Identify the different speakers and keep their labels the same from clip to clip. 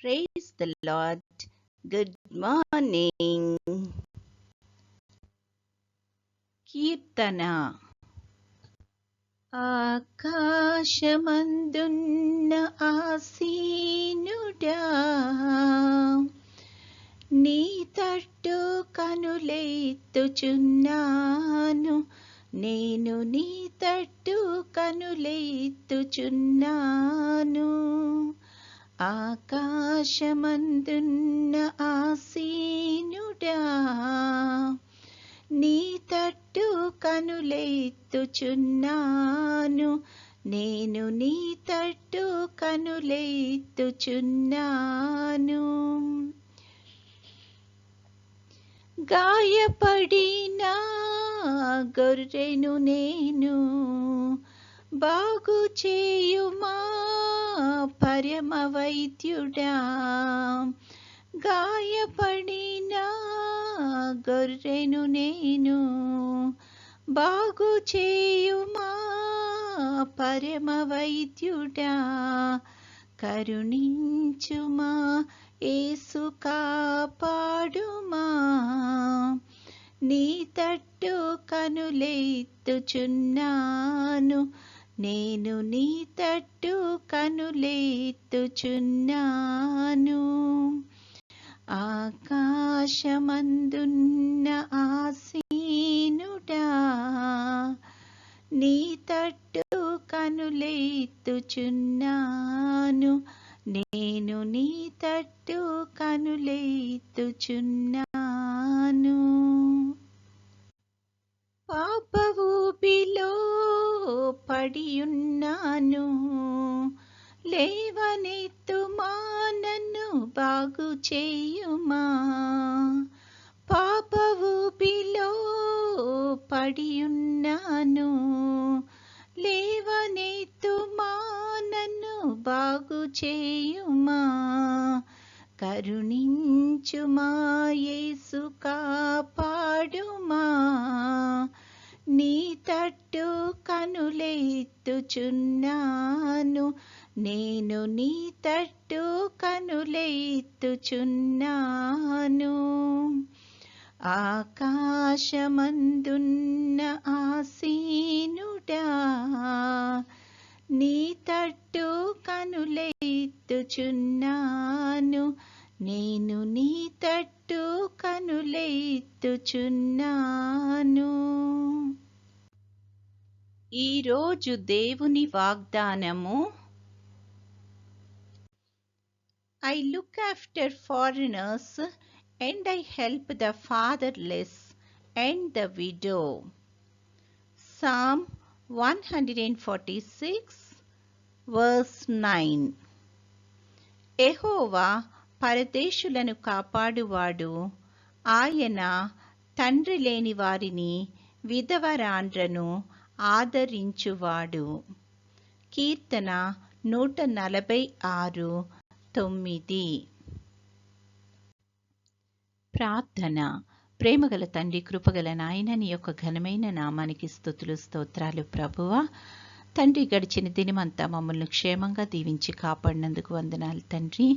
Speaker 1: Praise the Lord. Good morning. కీర్తన. ఆకాశమందున్న ఆసీనుడా, నీ తట్టు కనులెత్తుచున్నాను, నేను నీ తట్టు కనులెత్తుచున్నాను. ఆకాశమందున్న ఆసీనుడా, నీ తట్టు కనులెత్తుచున్నాను, నేను నీ తట్టు కనులెత్తుచున్నాను. గాయపడిన గొర్రెను నేను, బాగు చేయుమా పరమ వైద్యుడా. గాయపడిన గొర్రెను నేను, బాగు చేయుమా పరమ వైద్యుడా. కరుణించుమా యేసు, కాపాడుమా, నీ తట్టు కనులెత్తుచున్నాను, నేను నీ తట్టు కనులెత్తుచున్నాను. ఆకాశమందున్న ఆసీనుడా, నీ తట్టు కనులెత్తుచున్నాను, నేను నీ తట్టు కనులెత్తుచున్నాను. పాప ఊబిలో పడియున్నాను, లేవనెత్తుమా, నన్ను బాగు చేయుమా. పాప ఊబిలో పడియున్నాను, లేవనెత్తుమా, నన్ను బాగు చేయుమా. కరుణించుమా యేసు, కాపాడుమా, నీ తట్టు కనులెత్తుచున్నాను, నేను నీ తట్టు కనులెత్తుచున్నాను. ఆకాశమందున్న ఆసీనుడా, నీ తట్టు కనులెత్తుచున్నాను, నేను నీ తట్టు కనులెత్తుచున్నాను. ఈరోజు దేవుని వాగ్దానము. I look after foreigners and I help the fatherless and the widow. Psalm 146 verse 9. యెహోవా పరదేశులను కాపాడువాడు, ఆయన తండ్రి లేని వారిని, విధవరాండ్రను ఆదరించువాడు. కీర్తన 146:9. ప్రార్థన. ప్రేమగల తండ్రి, కృపగల నాయన, నీ యొక్క ఘనమైన నామానికి స్తుతులు, స్తోత్రాలు ప్రభువా. తండ్రి, గడిచిన దినమంతా మమ్మల్ని క్షేమంగా దీవించి కాపాడినందుకు వందనాలు తండ్రి.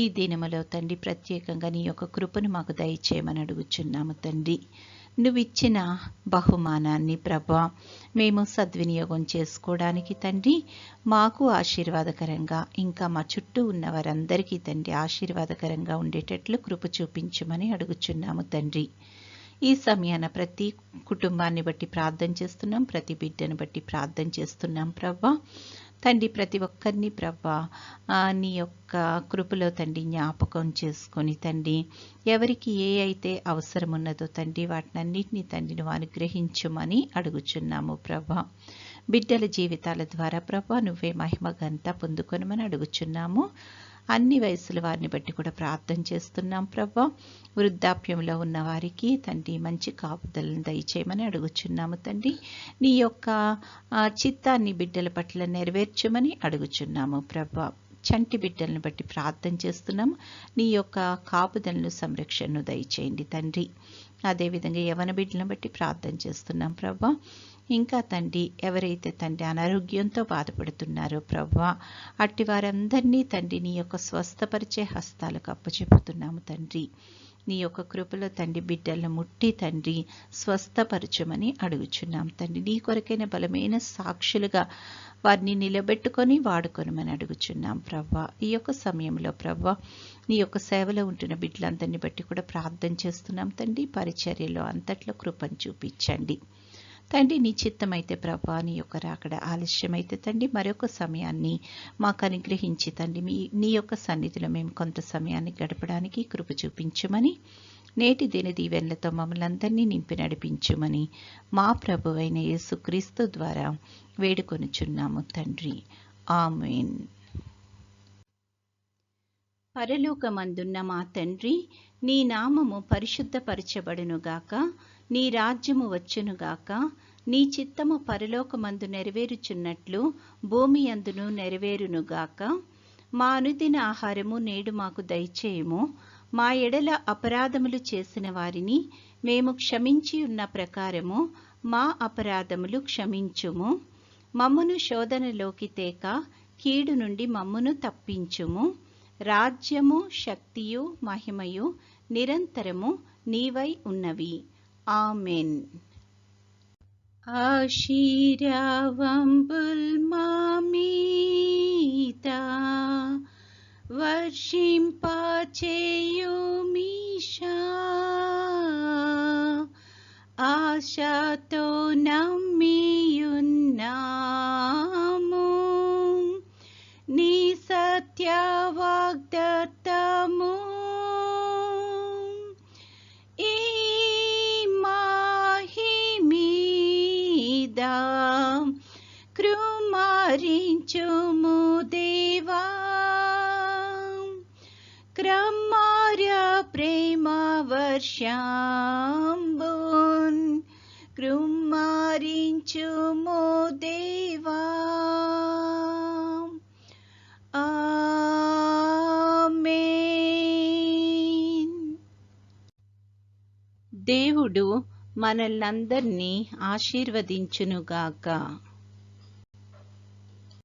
Speaker 1: ఈ దినములో తండ్రి ప్రత్యేకంగా నీ యొక్క కృపను మాకు దయచేయమని అడుగుచున్నాము తండ్రి. నువ్విచ్చిన బహుమానాన్ని ప్రభా మేము సద్వినియోగం చేసుకోవడానికి తండ్రి మాకు ఆశీర్వాదకరంగా, ఇంకా మా చుట్టూ ఉన్న వారందరికీ తండ్రి ఆశీర్వాదకరంగా ఉండేటట్లు కృప చూపించమని అడుగుచున్నాము తండ్రి. ఈ సమయాన ప్రతి కుటుంబాన్ని బట్టి ప్రార్థన చేస్తున్నాం, ప్రతి బిడ్డను బట్టి ప్రార్థన చేస్తున్నాం ప్రభా. తండ్రి, ప్రతి ఒక్కరిని ప్రభా నీ యొక్క కృపలో తండ్రి జ్ఞాపకం చేసుకొని తండ్రి ఎవరికి ఏ అయితే అవసరం ఉన్నదో తండ్రి వాటినన్నిటినీ తండ్రి నువ్వు అనుగ్రహించుమని అడుగుచున్నాము ప్రభా. బిడ్డల జీవితాల ద్వారా ప్రభా నువ్వే మహిమ ఘనత పొందుకొనమని అడుగుచున్నాము. అన్ని వయసుల వారిని బట్టి కూడా ప్రార్థన చేస్తున్నాం ప్రభా. వృద్ధాప్యంలో ఉన్న వారికి తండ్రి మంచి కాపుదలను దయచేయమని అడుగుచున్నాము తండ్రి. నీ యొక్క చిత్తాన్ని బిడ్డల పట్ల నెరవేర్చమని అడుగుచున్నాము ప్రభా. చంటి బిడ్డలను బట్టి ప్రార్థన చేస్తున్నాము. నీ యొక్క కాపుదలను, సంరక్షణను దయచేయండి తండ్రి. అదేవిధంగా యవన బిడ్డలను బట్టి ప్రార్థన చేస్తున్నాం ప్రభా. ఇంకా తండ్రి ఎవరైతే తండ్రి అనారోగ్యంతో బాధపడుతున్నారో ప్రభువా, అట్టి వారందరినీ తండ్రి నీ యొక్క స్వస్థపరిచే హస్తాలకు అప్పచెప్పుతున్నాము తండ్రి. నీ యొక్క కృపలో తండ్రి బిడ్డలను ముట్టి తండ్రి స్వస్థపరచమని అడుగుచున్నాం తండ్రి. నీ కొరకైన బలమైన సాక్షులుగా వారిని నిలబెట్టుకొని వాడుకొనమని అడుగుచున్నాం ప్రవ్వా. ఈ యొక్క సమయంలో ప్రవ్వా, నీ యొక్క సేవలో ఉంటున్న బిడ్డలందరినీ బట్టి కూడా ప్రార్థన చేస్తున్నాం తండ్రి. పరిచర్యలో అంతట్లో కృపను చూపించండి తండ్రి. నీ చిత్తమైతే ప్రభా, నీ యొక్క రాకడ ఆలస్యమైతే తండ్రి మరొక సమయాన్ని మాకు అనుగ్రహించి తండ్రి నీ యొక్క సన్నిధిలో మేము కొంత సమయాన్ని గడపడానికి కృప చూపించమని, నేటి దిన దీవెనలతో మమ్మల్ని అందరినీ నింపి నడిపించుమని మా ప్రభువైన యేసుక్రీస్తు ద్వారా వేడుకొనుచున్నాము తండ్రి. ఆమేన్. పరలోకమందున్న మా తండ్రి, నీ నామము పరిశుద్ధపరచబడునుగాక, నీ రాజ్యము వచ్చునుగాక, నీ చిత్తము పరలోకమందు నెరవేరుచున్నట్లు భూమి అందును నెరవేరునుగాక. మా అనుదిన ఆహారము నేడు మాకు దయచేయుము. మా ఎడల అపరాధములు చేసిన వారిని మేము క్షమించి ఉన్న ప్రకారము మా అపరాధములు క్షమించుము. మమ్మును శోధనలోకి తేక కీడు నుండి మమ్మును తప్పించుము. రాజ్యము, శక్తియు, మహిమయు నిరంతరము నీవై ఉన్నవి. ఆమెన్. ఆశీర్వాదంబుల్ మా మీద వర్షింపచేయుమీశా, ఆశతో నమ్మియున్నాము నీ సత్య వాగ్దత్తము. ఈ మాహిమీద కృమారించుము దేవా, క్రమార్య ప్రేమ వర్షంబున్ కృమారించుము దేవా. ఆమేన్. దేవుడు మనల్నందరినీ ఆశీర్వదించునుగాక.